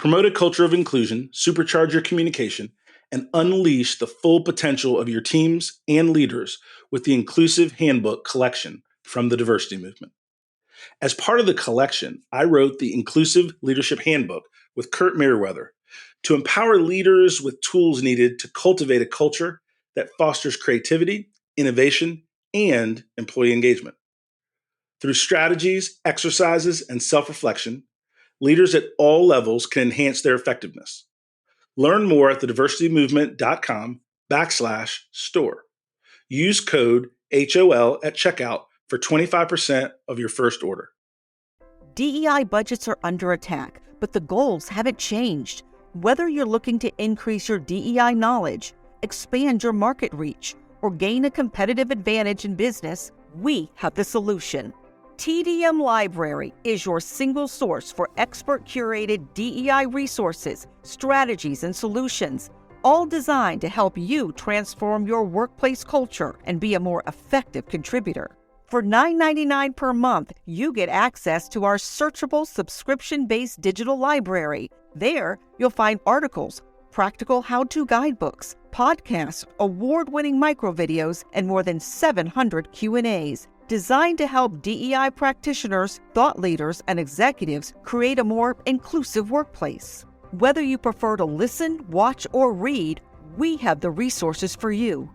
Promote a culture of inclusion, supercharge your communication, and unleash the full potential of your teams and leaders with the Inclusive Handbook collection from the Diversity Movement. As part of the collection, I wrote the Inclusive Leadership Handbook with Kurt Merriweather to empower leaders with tools needed to cultivate a culture that fosters creativity, innovation, and employee engagement. Through strategies, exercises, and self-reflection, leaders at all levels can enhance their effectiveness. Learn more at thediversitymovement.com/store. Use code HOL at checkout for 25% of your first order. DEI budgets are under attack, but the goals haven't changed. Whether you're looking to increase your DEI knowledge, expand your market reach, or gain a competitive advantage in business, we have the solution. TDM Library is your single source for expert-curated DEI resources, strategies, and solutions, all designed to help you transform your workplace culture and be a more effective contributor. For $9.99 per month, you get access to our searchable subscription-based digital library. There, you'll find articles, practical how-to guidebooks, podcasts, award-winning microvideos, and more than 700 Q&As. Designed to help DEI practitioners, thought leaders, and executives create a more inclusive workplace. Whether you prefer to listen, watch, or read, we have the resources for you.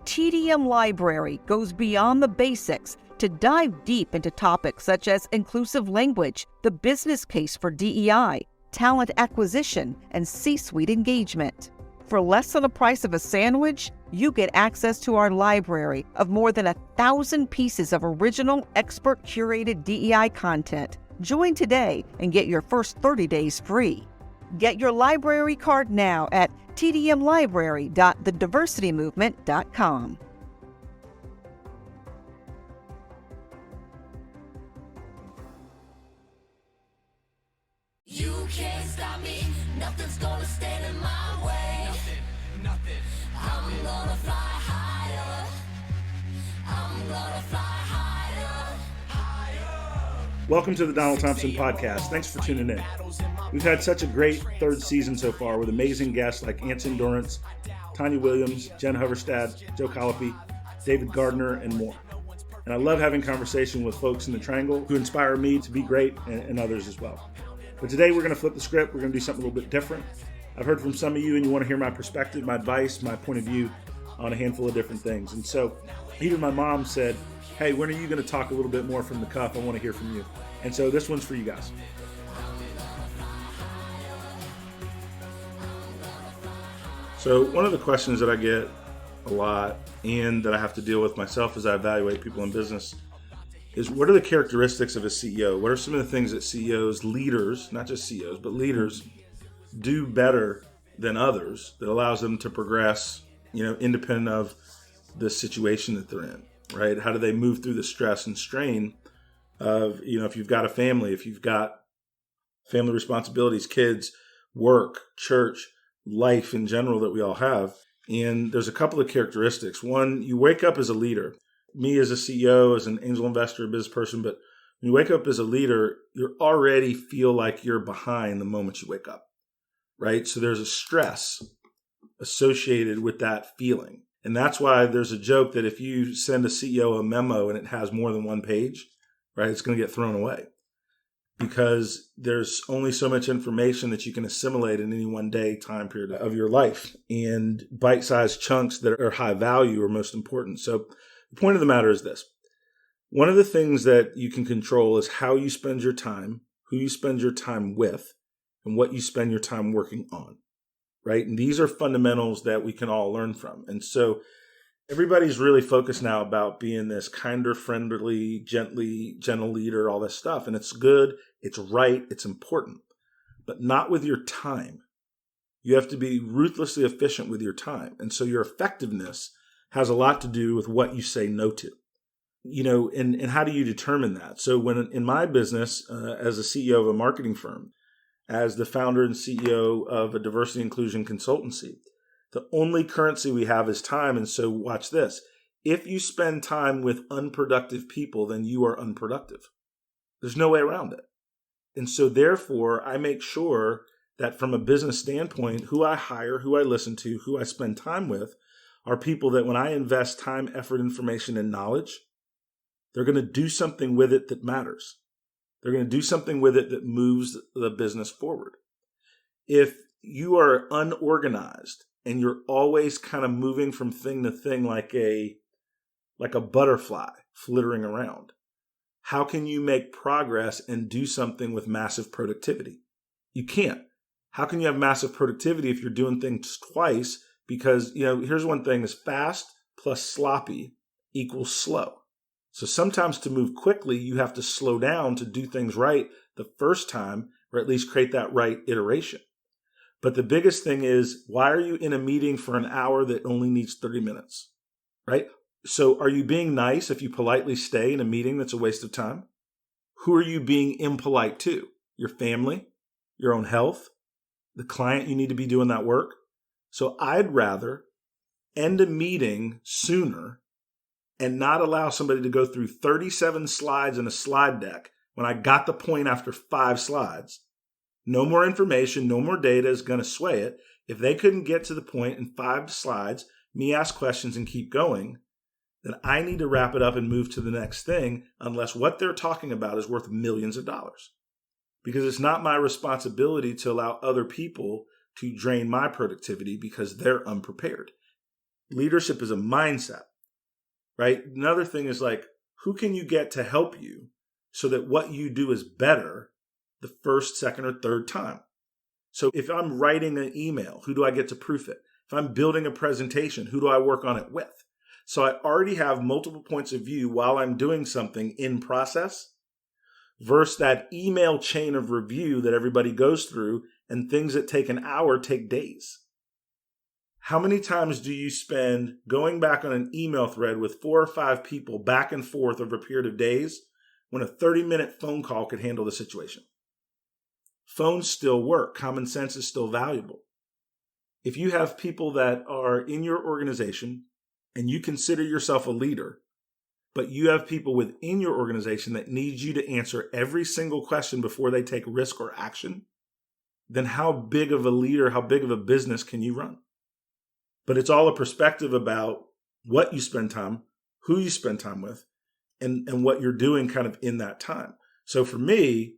TDM Library goes beyond the basics to dive deep into topics such as inclusive language, the business case for DEI, talent acquisition, and C-suite engagement. For less than the price of a sandwich, you get access to our library of more than 1,000 pieces of original, expert-curated DEI content. Join today and get your first 30 days free. Get your library card now at tdmlibrary.thediversitymovement.com. You can't stop me, nothing's gonna stand in my way. Nothing. I'm gonna fly higher. I'm gonna fly higher. Welcome to the Donald Thompson Podcast. Thanks for tuning in. We've had such a great third season so far with amazing guests like Anson Dorrance, Tanya Williams, Jen Hoverstad, Joe Colopy, David Gardner, and more. And I love having conversation with folks in the Triangle who inspire me to be great and others as well. But today we're going to flip the script. We're going to do something a little bit different. I've heard from some of you and you want to hear my perspective, my advice, my point of view on a handful of different things. And so even my mom said, hey, when are you going to talk a little bit more from the cuff? I want to hear from you. And so this one's for you guys. So one of the questions that I get a lot and that I have to deal with myself as I evaluate people in business is, what are the characteristics of a CEO? What are some of the things that CEOs, leaders, not just CEOs, but leaders do better than others that allows them to progress, independent of the situation that they're in, right? How do they move through the stress and strain of, if you've got a family, if you've got family responsibilities, kids, work, church, life in general that we all have. And there's a couple of characteristics. One, you wake up as a leader. Me as a CEO, as an angel investor, a business person, but when you wake up as a leader, you already feel like you're behind the moment you wake up, right? So there's a stress associated with that feeling. And that's why there's a joke that if you send a CEO a memo and it has more than one page, right, it's going to get thrown away because there's only so much information that you can assimilate in any one day time period of your life, and bite-sized chunks that are high value are most important. So the point of the matter is this. One of the things that you can control is how you spend your time, who you spend your time with, and what you spend your time working on, right? And these are fundamentals that we can all learn from. And so everybody's really focused now about being this kinder, friendly, gentle leader, all this stuff. And it's good, it's right, it's important, but not with your time. You have to be ruthlessly efficient with your time. And so your effectiveness has a lot to do with what you say no to, and how do you determine that? So when in my business, as a CEO of a marketing firm, as the founder and CEO of a diversity inclusion consultancy, the only currency we have is time. And so watch this. If you spend time with unproductive people, then you are unproductive. There's no way around it. And so therefore, I make sure that from a business standpoint, who I hire, who I listen to, who I spend time with are people that when I invest time, effort, information, and knowledge, they're going to do something with it that matters. They're going to do something with it that moves the business forward. If you are unorganized and you're always kind of moving from thing to thing like a butterfly flittering around, how can you make progress and do something with massive productivity? You can't. How can you have massive productivity if you're doing things twice? Because, here's one thing is fast plus sloppy equals slow. So sometimes to move quickly, you have to slow down to do things right the first time, or at least create that right iteration. But the biggest thing is, why are you in a meeting for an hour that only needs 30 minutes, right? So are you being nice if you politely stay in a meeting that's a waste of time? Who are you being impolite to? Your family, your own health, the client you need to be doing that work? So I'd rather end a meeting sooner and not allow somebody to go through 37 slides in a slide deck when I got the point after 5 slides. No more information, no more data is going to sway it. If they couldn't get to the point in 5 slides, me ask questions and keep going, then I need to wrap it up and move to the next thing unless what they're talking about is worth millions of dollars. Because it's not my responsibility to allow other people to drain my productivity because they're unprepared. Leadership is a mindset, right? Another thing is who can you get to help you so that what you do is better the first, second, or third time? So if I'm writing an email, who do I get to proof it? If I'm building a presentation, who do I work on it with? So I already have multiple points of view while I'm doing something in process versus that email chain of review that everybody goes through, and things that take an hour take days. How many times do you spend going back on an email thread with 4 or 5 people back and forth over a period of days when a 30-minute phone call could handle the situation? Phones still work. Common sense is still valuable. If you have people that are in your organization and you consider yourself a leader, but you have people within your organization that need you to answer every single question before they take risk or action, then how big of a leader, how big of a business can you run? But it's all a perspective about what you spend time, who you spend time with, and what you're doing kind of in that time. So for me,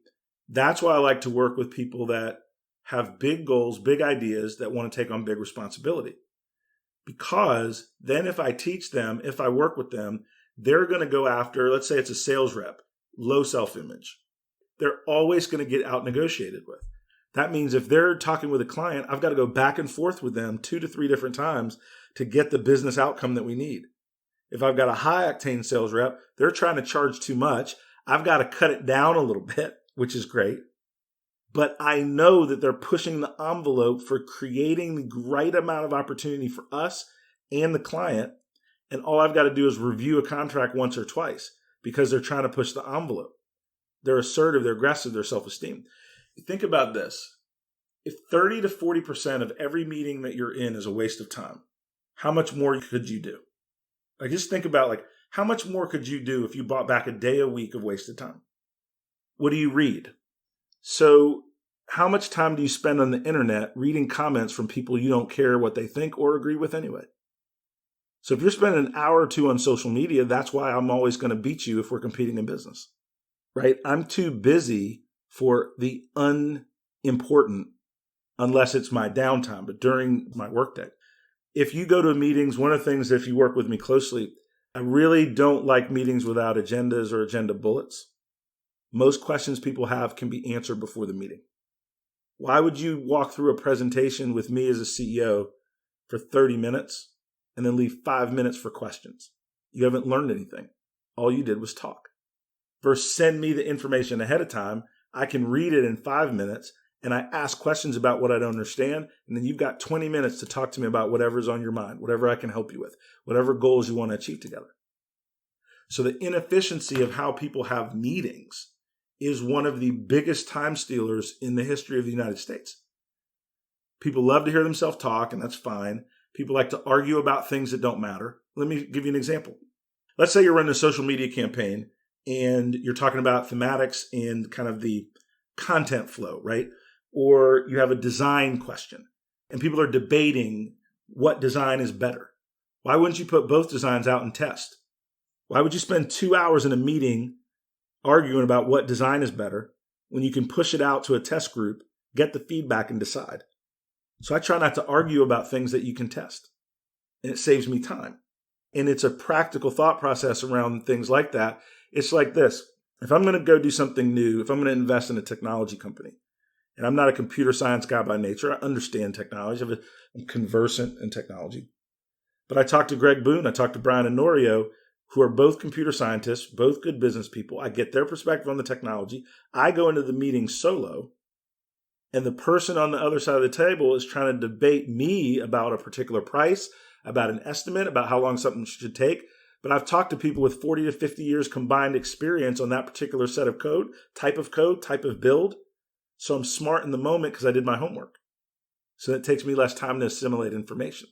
that's why I like to work with people that have big goals, big ideas, that want to take on big responsibility. Because then if I teach them, if I work with them, they're going to go after, let's say it's a sales rep, low self-image. They're always going to get out negotiated with. That means if they're talking with a client, I've got to go back and forth with them 2 to 3 different times to get the business outcome that we need. If I've got a high octane sales rep, they're trying to charge too much. I've got to cut it down a little bit, which is great. But I know that they're pushing the envelope for creating the right amount of opportunity for us and the client. And all I've got to do is review a contract once or twice because they're trying to push the envelope. They're assertive, they're aggressive, they're self-esteem. Think about this. If 30 to 40% of every meeting that you're in is a waste of time, how much more could you do? Just think about how much more could you do if you bought back a day a week of wasted time? What do you read? So how much time do you spend on the internet reading comments from people you don't care what they think or agree with anyway? So if you're spending an hour or 2 on social media, that's why I'm always going to beat you if we're competing in business, right? I'm too busy for the unimportant unless it's my downtime, but during my workday. If you go to meetings, one of the things, if you work with me closely, I really don't like meetings without agendas or agenda bullets. Most questions people have can be answered before the meeting. Why would you walk through a presentation with me as a CEO for 30 minutes and then leave 5 minutes for questions? You haven't learned anything. All you did was talk. Versus send me the information ahead of time. I can read it in 5 minutes and I ask questions about what I don't understand. And then you've got 20 minutes to talk to me about whatever's on your mind, whatever I can help you with, whatever goals you want to achieve together. So the inefficiency of how people have meetings is one of the biggest time stealers in the history of the United States. People love to hear themselves talk, and that's fine. People like to argue about things that don't matter. Let me give you an example. Let's say you're running a social media campaign and you're talking about thematics and kind of the content flow, right? or you have a design question and people are debating what design is better. Why wouldn't you put both designs out and test? Why would you spend 2 hours in a meeting arguing about what design is better when you can push it out to a test group, get the feedback, and decide? So I try not to argue about things that you can test, and it saves me time. And it's a practical thought process around things like that. It's like this. If I'm going to go do something new, if I'm going to invest in a technology company, and I'm not a computer science guy by nature, I understand technology, I'm conversant in technology. But I talked to Greg Boone, I talked to Brian and Norio, who are both computer scientists, both good business people. I get their perspective on the technology. I go into the meeting solo, and the person on the other side of the table is trying to debate me about a particular price, about an estimate, about how long something should take. But I've talked to people with 40 to 50 years combined experience on that particular set of code, type of build. So I'm smart in the moment because I did my homework. So it takes me less time to assimilate information.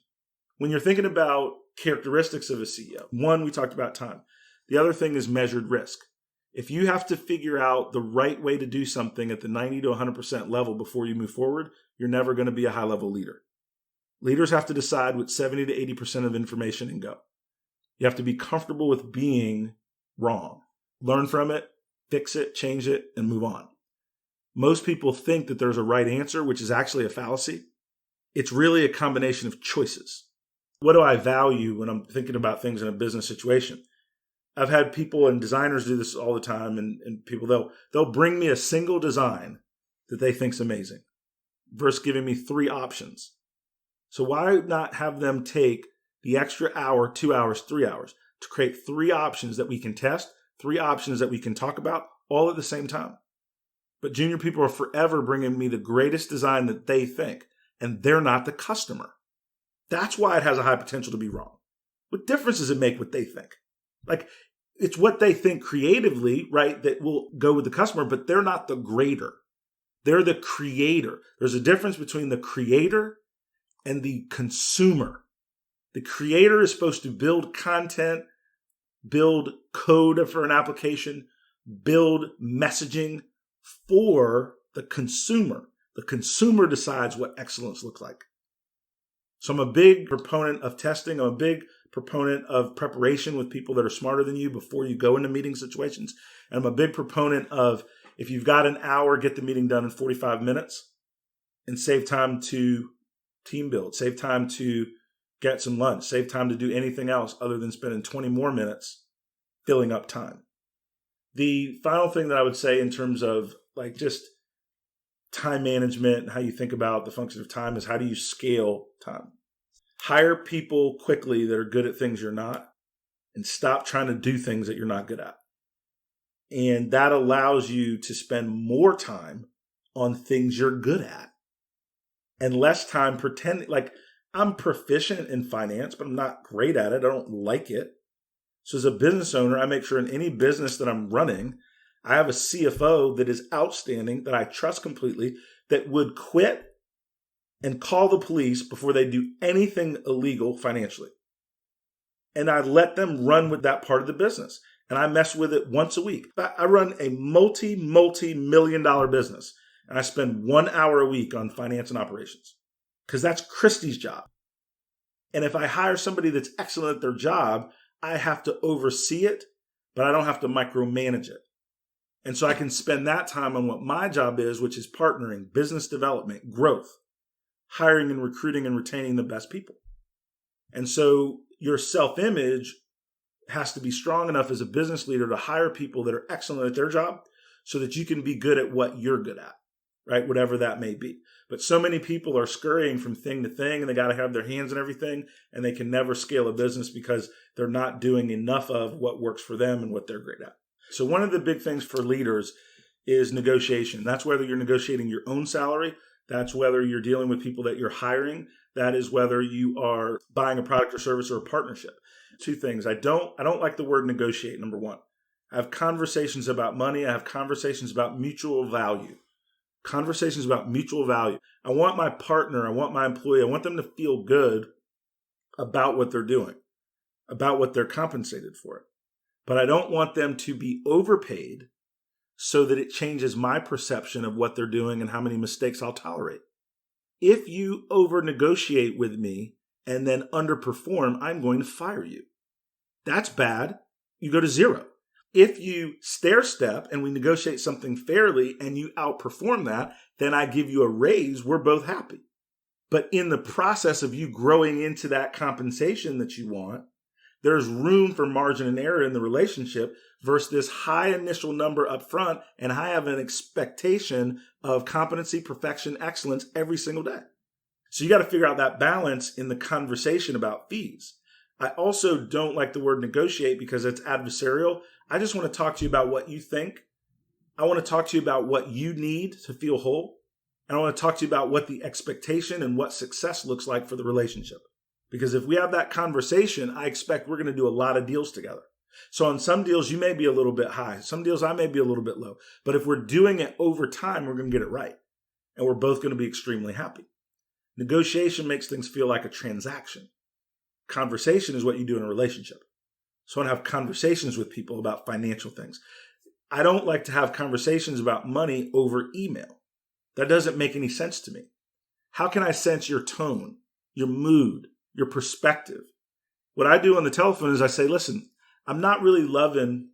When you're thinking about characteristics of a CEO, one, we talked about time. The other thing is measured risk. If you have to figure out the right way to do something at the 90 to 100% level before you move forward, you're never going to be a high-level leader. Leaders have to decide with 70 to 80% of information and go. You have to be comfortable with being wrong. Learn from it, fix it, change it, and move on. Most people think that there's a right answer, which is actually a fallacy. It's really a combination of choices. What do I value when I'm thinking about things in a business situation? I've had people and designers do this all the time, and people, they'll bring me a single design that they think's amazing versus giving me 3 options. So why not have them take the extra hour, 2 hours, 3 hours to create 3 options that we can test, 3 options that we can talk about all at the same time? But junior people are forever bringing me the greatest design that they think, and they're not the customer. That's why it has a high potential to be wrong. What difference does it make what they think? Like, it's what they think creatively, right, that will go with the customer, but they're not the grader. They're the creator. There's a difference between the creator and the consumer. The creator is supposed to build content, build code for an application, build messaging for the consumer. The consumer decides what excellence looks like. So I'm a big proponent of testing. I'm a big proponent of preparation with people that are smarter than you before you go into meeting situations. And I'm a big proponent of, if you've got an hour, get the meeting done in 45 minutes and save time to team build, save time to get some lunch, save time to do anything else other than spending 20 more minutes filling up time. The final thing that I would say in terms of like just time management and how you think about the function of time is, how do you scale time? Hire people quickly that are good at things you're not, and stop trying to do things that you're not good at. And that allows you to spend more time on things you're good at and less time pretending. Like, I'm proficient in finance, but I'm not great at it. I don't like it. So as a business owner, I make sure in any business that I'm running, I have a CFO that is outstanding, that I trust completely, that would quit and call the police before they do anything illegal financially. And I let them run with that part of the business. And I mess with it once a week. I run a multi-million-dollar business, and I spend 1 hour a week on finance and operations because that's Christy's job. And if I hire somebody that's excellent at their job, I have to oversee it, but I don't have to micromanage it. And so I can spend that time on what my job is, which is partnering, business development, growth, hiring and recruiting and retaining the best people. And so your self-image has to be strong enough as a business leader to hire people that are excellent at their job so that you can be good at what you're good at, right? Whatever that may be. But so many people are scurrying from thing to thing, and they got to have their hands in everything, and they can never scale a business because they're not doing enough of what works for them and what they're great at. So one of the big things for leaders is negotiation. That's whether you're negotiating your own salary. That's whether you're dealing with people that you're hiring. That is whether you are buying a product or service or a partnership. 2 things. I don't like the word negotiate, number 1. I have conversations about money. I have conversations about mutual value. Conversations about mutual value. I want my partner, I want my employee, I want them to feel good about what they're doing, about what they're compensated for. But I don't want them to be overpaid so that it changes my perception of what they're doing and how many mistakes I'll tolerate. If you over negotiate with me and then underperform, I'm going to fire you. That's bad. You go to 0. If you stair step and we negotiate something fairly and you outperform that, then I give you a raise. We're both happy. But in the process of you growing into that compensation that you want, there's room for margin and error in the relationship versus this high initial number up front. And I have an expectation of competency, perfection, excellence every single day. So you got to figure out that balance in the conversation about fees. I also don't like the word negotiate because it's adversarial. I just want to talk to you about what you think. I want to talk to you about what you need to feel whole. And I want to talk to you about what the expectation and what success looks like for the relationship. Because if we have that conversation, I expect we're going to do a lot of deals together. So on some deals, you may be a little bit high. Some deals, I may be a little bit low. But if we're doing it over time, we're going to get it right. And we're both going to be extremely happy. Negotiation makes things feel like a transaction. Conversation is what you do in a relationship. So I want to have conversations with people about financial things. I don't like to have conversations about money over email. That doesn't make any sense to me. How can I sense your tone, your mood, your perspective? What I do on the telephone is I say, listen, I'm not really loving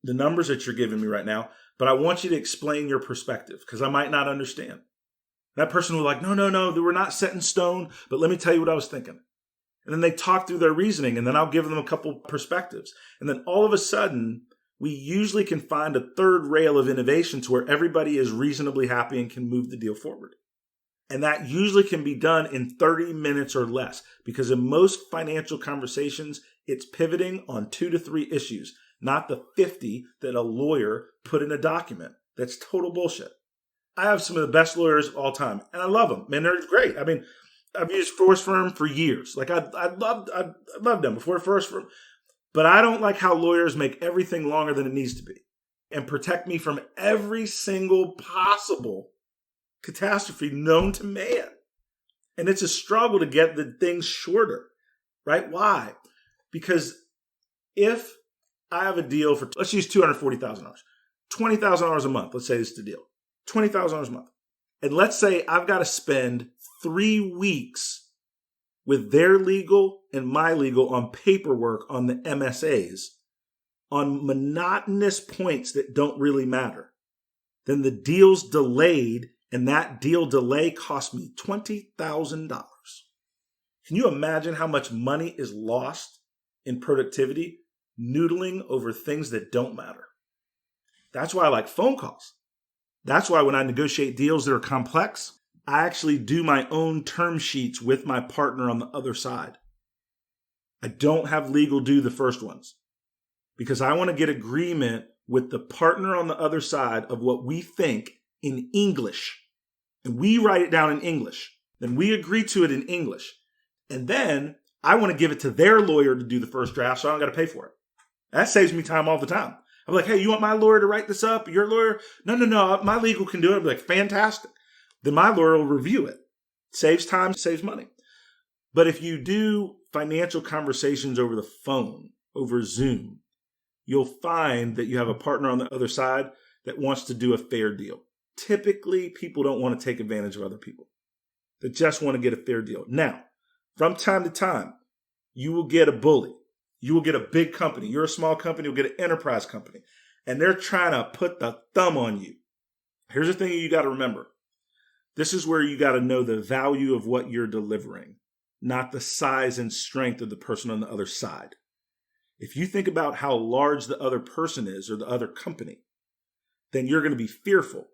the numbers that you're giving me right now, but I want you to explain your perspective because I might not understand. That person will be like, no, we're not set in stone, but let me tell you what I was thinking. And then they talk through their reasoning, and then I'll give them a couple perspectives. And then all of a sudden, we usually can find a third rail of innovation to where everybody is reasonably happy and can move the deal forward. And that usually can be done in 30 minutes or less, because in most financial conversations, it's pivoting on 2 to 3 issues, not the 50 that a lawyer put in a document. That's total bullshit. I have some of the best lawyers of all time, and I love them. Man, they're great. I mean, I've used Force Firm for years. Like I loved them before Force Firm. But I don't like how lawyers make everything longer than it needs to be and protect me from every single possible catastrophe known to man. And it's a struggle to get the things shorter, right? Why? Because if I have a deal for, let's use $240,000, $20,000 a month. Let's say this is the deal, $20,000 a month. And let's say I've got to spend 3 weeks with their legal and my legal on paperwork on the MSAs on monotonous points that don't really matter. Then the deal's delayed, and that deal delay cost me $20,000. Can you imagine how much money is lost in productivity noodling over things that don't matter? That's why I like phone calls. That's why when I negotiate deals that are complex, I actually do my own term sheets with my partner on the other side. I don't have legal do the first ones because I want to get agreement with the partner on the other side of what we think in English. And we write it down in English. Then we agree to it in English. And then I want to give it to their lawyer to do the first draft so I don't got to pay for it. That saves me time all the time. I'm like, hey, you want my lawyer to write this up? Your lawyer? No, my legal can do it. I'm like, fantastic. Then my lawyer will review it. Saves time, saves money. But if you do financial conversations over the phone, over Zoom, you'll find that you have a partner on the other side that wants to do a fair deal. Typically, people don't want to take advantage of other people. They just want to get a fair deal. Now, from time to time, you will get a bully. You will get a big company. You're a small company, you'll get an enterprise company. And they're trying to put the thumb on you. Here's the thing you got to remember. This is where you got to know the value of what you're delivering, not the size and strength of the person on the other side. If you think about how large the other person is or the other company, then you're going to be fearful.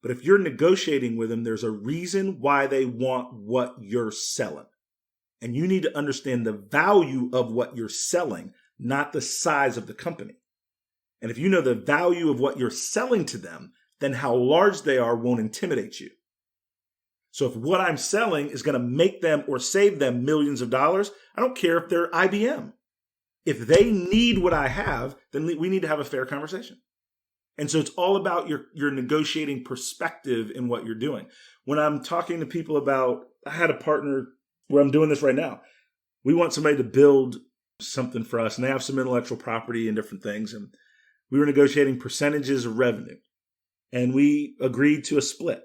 But if you're negotiating with them, there's a reason why they want what you're selling. And you need to understand the value of what you're selling, not the size of the company. And if you know the value of what you're selling to them, then how large they are won't intimidate you. So if what I'm selling is going to make them or save them millions of dollars, I don't care if they're IBM. If they need what I have, then we need to have a fair conversation. And so it's all about your negotiating perspective in what you're doing. When I'm talking to people about, I had a partner where I'm doing this right now. We want somebody to build something for us, and they have some intellectual property and different things. And We were negotiating percentages of revenue, and we agreed to a split.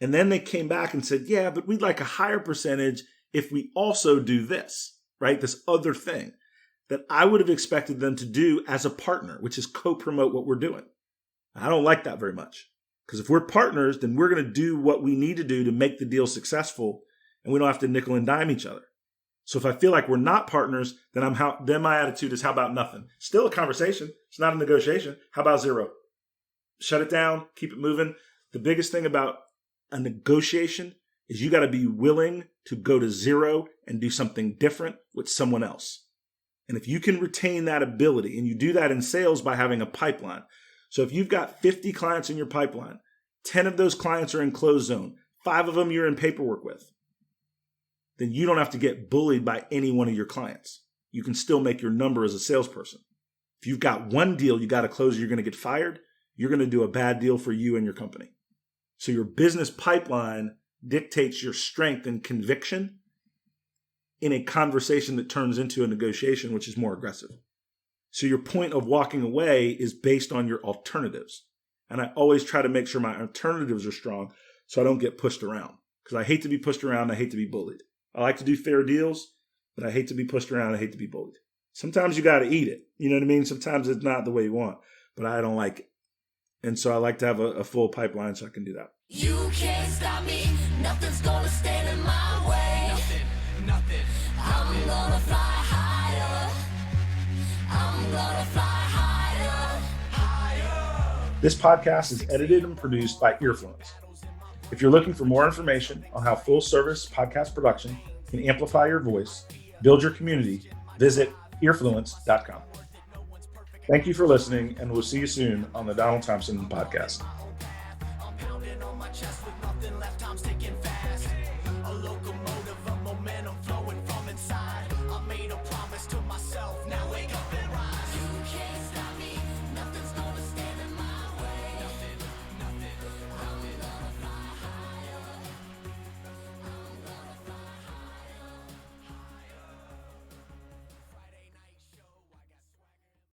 And then they came back and said, yeah, but we'd like a higher percentage if we also do this, right? This other thing that I would have expected them to do as a partner, which is co-promote what we're doing. I don't like that very much, because if we're partners, then we're going to do what we need to do to make the deal successful, and we don't have to nickel and dime each other. So if I feel like we're not partners, then my attitude is, how about nothing? Still a conversation. It's not a negotiation. How about zero? Shut it down. Keep it moving. The biggest thing about a negotiation is you got to be willing to go to zero and do something different with someone else. And if you can retain that ability, and you do that in sales by having a pipeline. So if you've got 50 clients in your pipeline, 10 of those clients are in close zone, 5 of them you're in paperwork with, then you don't have to get bullied by any one of your clients. You can still make your number as a salesperson. If you've got one deal you got to close, you're going to get fired, you're going to do a bad deal for you and your company. So your business pipeline dictates your strength and conviction in a conversation that turns into a negotiation, which is more aggressive. So your point of walking away is based on your alternatives. And I always try to make sure my alternatives are strong so I don't get pushed around. Because I hate to be pushed around. I hate to be bullied. I like to do fair deals, but I hate to be pushed around. I hate to be bullied. Sometimes you got to eat it. You know what I mean? Sometimes it's not the way you want, but I don't like it. And so I like to have a full pipeline so I can do that. You can't stop me, nothing's gonna stand in my way. Nothing. I'm gonna fly higher. I'm gonna fly higher. Higher. This podcast is edited and produced by Earfluence. If you're looking for more information on how full-service podcast production can amplify your voice, build your community, visit earfluence.com. Thank you for listening, and we'll see you soon on the Donald Thompson podcast.